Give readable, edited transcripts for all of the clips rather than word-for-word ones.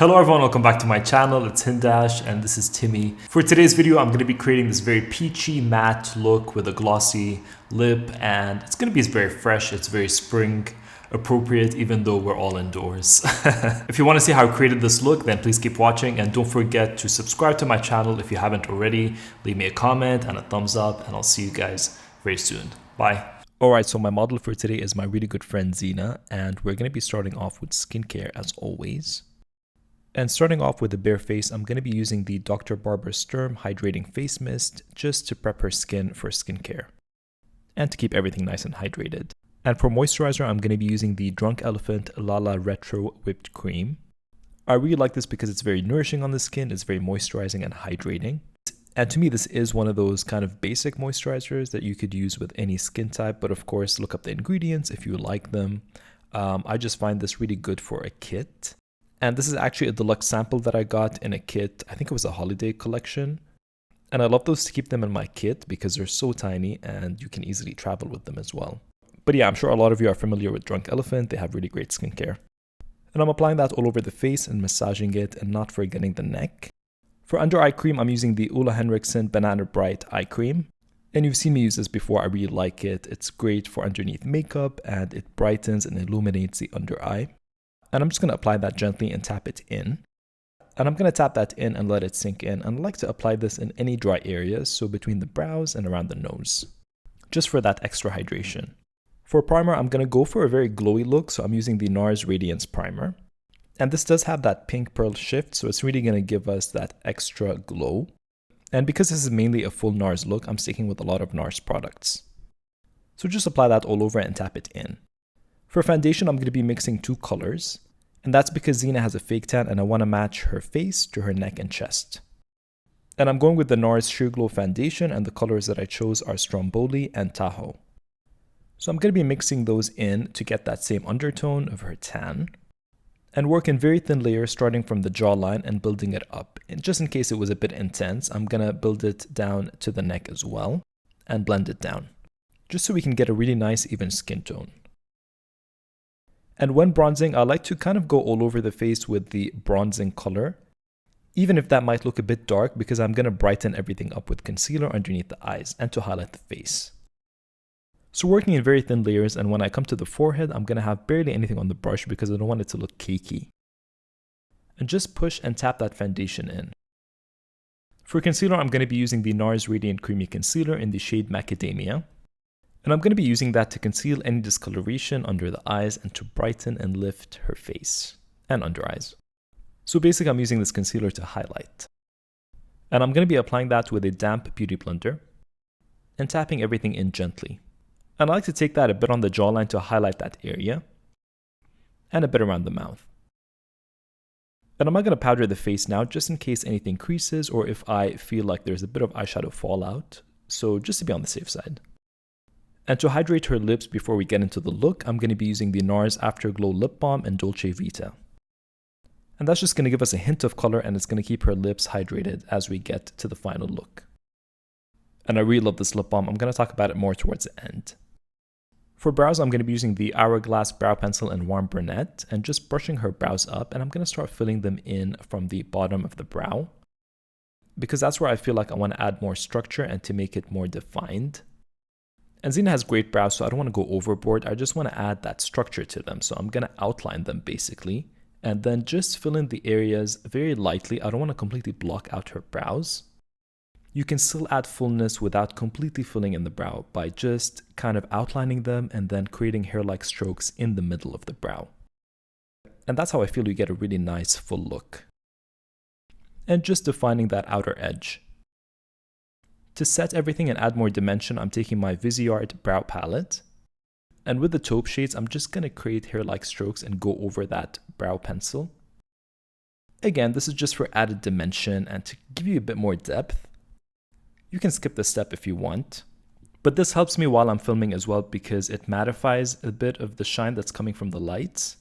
Hello everyone, welcome back to my channel. It's Hindash and this is Timmy. For today's video, I'm going to be creating this very peachy matte look with a glossy lip, and it's going to be very fresh. It's very spring appropriate even though we're all indoors. If you want to see how I created this look, then please keep watching and don't forget to subscribe to my channel if you haven't already. Leave me a comment and a thumbs up and I'll see you guys very soon. Bye. Alright, so my model for today is my really good friend Zena, and we're going to be starting off with skincare as always. And starting off with the bare face, I'm going to be using the Dr. Barbara Sturm Hydrating Face Mist just to prep her skin for skincare and to keep everything nice and hydrated. And for moisturizer, I'm going to be using the Drunk Elephant LaLa Retro Whipped Cream. I really like this because it's very nourishing on the skin, it's very moisturizing and hydrating. And to me, this is one of those kind of basic moisturizers that you could use with any skin type, but of course, look up the ingredients if you like them. I just find this really good for a kit. And this is actually a deluxe sample that I got in a kit. I think it was a holiday collection. And I love those to keep them in my kit because they're so tiny and you can easily travel with them as well. But yeah, I'm sure a lot of you are familiar with Drunk Elephant. They have really great skincare. And I'm applying that all over the face and massaging it and not forgetting the neck. For under eye cream, I'm using the Ole Henriksen Banana Bright Eye Cream. And you've seen me use this before. I really like it. It's great for underneath makeup and it brightens and illuminates the under eye. And I'm just going to apply that gently and tap it in. And I'm going to tap that in and let it sink in. And I like to apply this in any dry areas, so between the brows and around the nose, just for that extra hydration. For primer, I'm going to go for a very glowy look, so I'm using the NARS Radiance Primer. And this does have that pink pearl shift, so it's really going to give us that extra glow. And because this is mainly a full NARS look, I'm sticking with a lot of NARS products. So just apply that all over and tap it in. For foundation, I'm going to be mixing two colors, and that's because Zena has a fake tan and I want to match her face to her neck and chest. And I'm going with the NARS Sheer Glow foundation, and the colors that I chose are Stromboli and Tahoe. So I'm going to be mixing those in to get that same undertone of her tan, and work in very thin layers starting from the jawline and building it up. And just in case it was a bit intense, I'm going to build it down to the neck as well and blend it down, just so we can get a really nice even skin tone. And when bronzing, I like to kind of go all over the face with the bronzing color, even if that might look a bit dark, because I'm going to brighten everything up with concealer underneath the eyes and to highlight the face. So working in very thin layers, and when I come to the forehead, I'm going to have barely anything on the brush because I don't want it to look cakey. And just push and tap that foundation in. For concealer, I'm going to be using the NARS Radiant Creamy Concealer in the shade Macadamia. And I'm going to be using that to conceal any discoloration under the eyes and to brighten and lift her face and under eyes. So basically, I'm using this concealer to highlight. And I'm going to be applying that with a damp beauty blender and tapping everything in gently. And I like to take that a bit on the jawline to highlight that area and a bit around the mouth. And I'm not going to powder the face now just in case anything creases or if I feel like there's a bit of eyeshadow fallout. So just to be on the safe side. And to hydrate her lips before we get into the look, I'm going to be using the NARS Afterglow Lip Balm in Dolce Vita. And that's just going to give us a hint of color, and it's going to keep her lips hydrated as we get to the final look. And I really love this lip balm. I'm going to talk about it more towards the end. For brows, I'm going to be using the Hourglass Brow Pencil in Warm Brunette and just brushing her brows up, and I'm going to start filling them in from the bottom of the brow, because that's where I feel like I want to add more structure and to make it more defined. And Zena has great brows, so I don't want to go overboard. I just want to add that structure to them. So I'm going to outline them basically, and then just fill in the areas very lightly. I don't want to completely block out her brows. You can still add fullness without completely filling in the brow by just kind of outlining them and then creating hair-like strokes in the middle of the brow. And that's how I feel you get a really nice full look. And just defining that outer edge. To set everything and add more dimension, I'm taking my Viseart brow palette. And with the taupe shades, I'm just going to create hair-like strokes and go over that brow pencil. Again, this is just for added dimension and to give you a bit more depth. You can skip this step if you want. But this helps me while I'm filming as well because it mattifies a bit of the shine that's coming from the lights.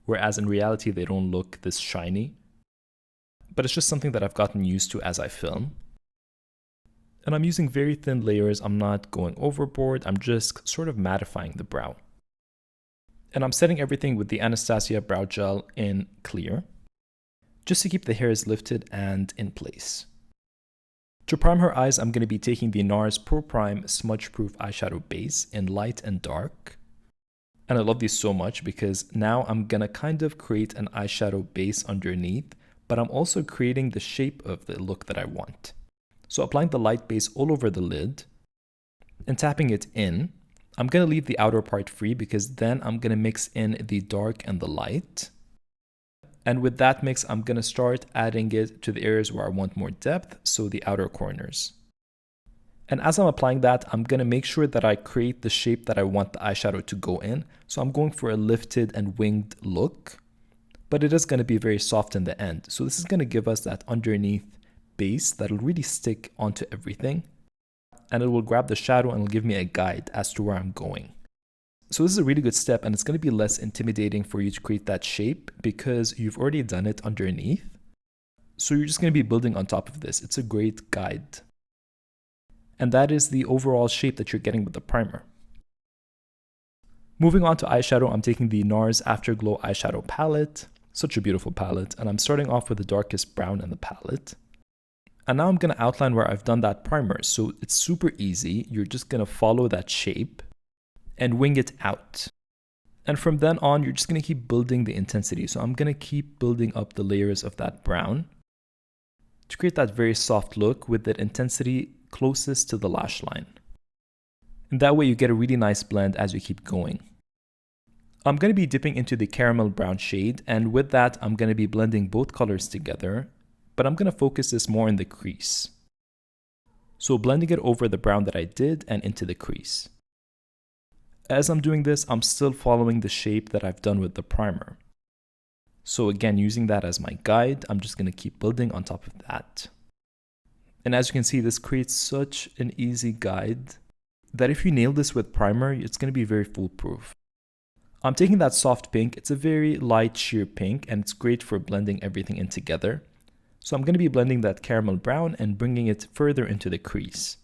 Whereas in reality, they don't look this shiny. But it's just something that I've gotten used to as I film. And I'm using very thin layers. I'm not going overboard. I'm just sort of mattifying the brow. And I'm setting everything with the Anastasia Brow Gel in Clear. just to keep the hairs lifted and in place. To prime her eyes, I'm going to be taking the NARS Pro Prime Smudge Proof Eyeshadow Base in light and dark. And I love these so much because now I'm going to kind of create an eyeshadow base underneath, but I'm also creating the shape of the look that I want. So applying the light base all over the lid and tapping it in. I'm going to leave the outer part free because then I'm going to mix in the dark and the light. And with that mix, I'm going to start adding it to the areas where I want more depth, so the outer corners. And as I'm applying that, I'm going to make sure that I create the shape that I want the eyeshadow to go in. So I'm going for a lifted and winged look, but it is going to be very soft in the end. So this is going to give us that underneath base that'll really stick onto everything. And it will grab the shadow and it'll give me a guide as to where I'm going. So this is a really good step, and it's going to be less intimidating for you to create that shape because you've already done it underneath. So you're just going to be building on top of this. It's a great guide. And that is the overall shape that you're getting with the primer. Moving on to eyeshadow, I'm taking the NARS Afterglow eyeshadow palette. Such a beautiful palette. And I'm starting off with the darkest brown in the palette. And now I'm going to outline where I've done that primer. So it's super easy. You're just going to follow that shape and wing it out. And from then on, you're just going to keep building the intensity. So I'm going to keep building up the layers of that brown to create that very soft look with that intensity closest to the lash line. And that way you get a really nice blend as you keep going. I'm going to be dipping into the caramel brown shade, and with that, I'm going to be blending both colors together, but I'm going to focus this more in the crease. So blending it over the brown that I did and into the crease. As I'm doing this, I'm still following the shape that I've done with the primer. So again, using that as my guide, I'm just going to keep building on top of that. And as you can see, this creates such an easy guide that if you nail this with primer, it's going to be very foolproof. I'm taking that soft pink. It's a very light sheer pink, and it's great for blending everything in together. So I'm going to be blending that caramel brown and bringing it further into the crease.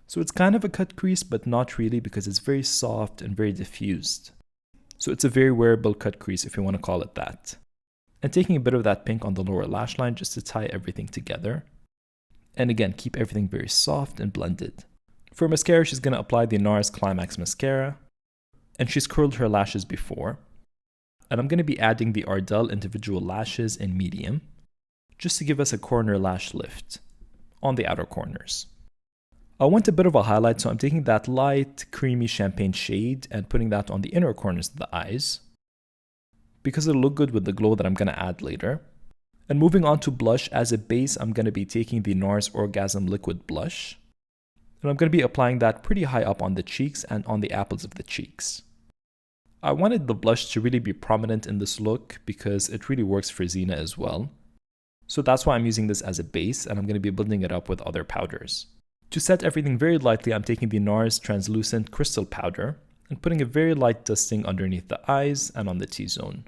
So it's kind of a cut crease, but not really because it's very soft and very diffused. So it's a very wearable cut crease if you want to call it that. And taking a bit of that pink on the lower lash line just to tie everything together. And again, keep everything very soft and blended. For mascara, she's going to apply the NARS Climax mascara. And she's curled her lashes before. And I'm going to be adding the Ardell individual lashes in medium, just to give us a corner lash lift on the outer corners. I want a bit of a highlight, so I'm taking that light, creamy champagne shade and putting that on the inner corners of the eyes, because it'll look good with the glow that I'm going to add later. And moving on to blush, as a base, I'm going to be taking the NARS Orgasm Liquid Blush. And I'm going to be applying that pretty high up on the cheeks and on the apples of the cheeks. I wanted the blush to really be prominent in this look because it really works for Xena as well. So that's why I'm using this as a base, and I'm going to be building it up with other powders. To set everything very lightly, I'm taking the NARS Translucent Crystal Powder and putting a very light dusting underneath the eyes and on the T-zone.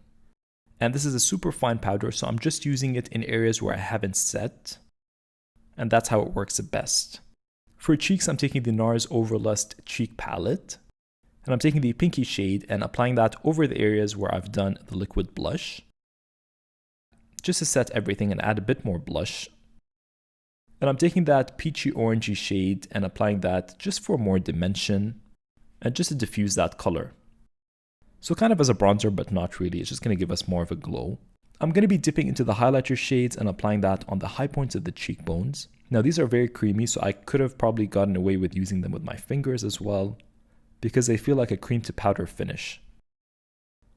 And this is a super fine powder, so I'm just using it in areas where I haven't set, and that's how it works the best. For cheeks, I'm taking the NARS Overlust Cheek Palette, and I'm taking the pinky shade and applying that over the areas where I've done the liquid blush, just to set everything and add a bit more blush. And I'm taking that peachy orangey shade and applying that just for more dimension and just to diffuse that color. So kind of as a bronzer, but not really. It's just going to give us more of a glow. I'm going to be dipping into the highlighter shades and applying that on the high points of the cheekbones. Now these are very creamy, so I could have probably gotten away with using them with my fingers as well, because they feel like a cream to powder finish.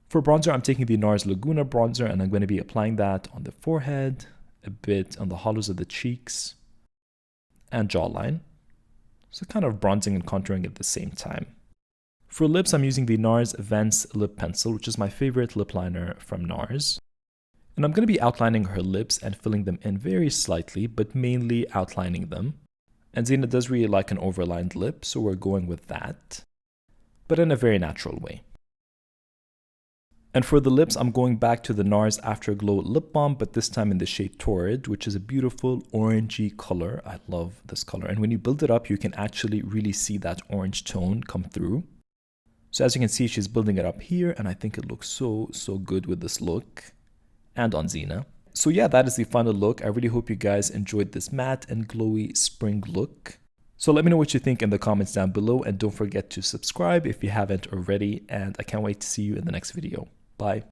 For bronzer, I'm taking the NARS Laguna bronzer and I'm going to be applying that on the forehead, a bit on the hollows of the cheeks, and jawline. So kind of bronzing and contouring at the same time. For lips, I'm using the NARS Vence lip pencil, which is my favorite lip liner from NARS. And I'm going to be outlining her lips and filling them in very slightly, but mainly outlining them. And Xena does really like an overlined lip, so we're going with that, but in a very natural way. And for the lips, I'm going back to the NARS Afterglow Lip Balm, but this time in the shade Torrid, which is a beautiful orangey color. I love this color. And when you build it up, you can actually really see that orange tone come through. So as you can see, she's building it up here, and I think it looks so good with this look. and on Zena. So yeah, that is the final look. I really hope you guys enjoyed this matte and glowy spring look. So let me know what you think in the comments down below, and don't forget to subscribe if you haven't already, and I can't wait to see you in the next video. Bye.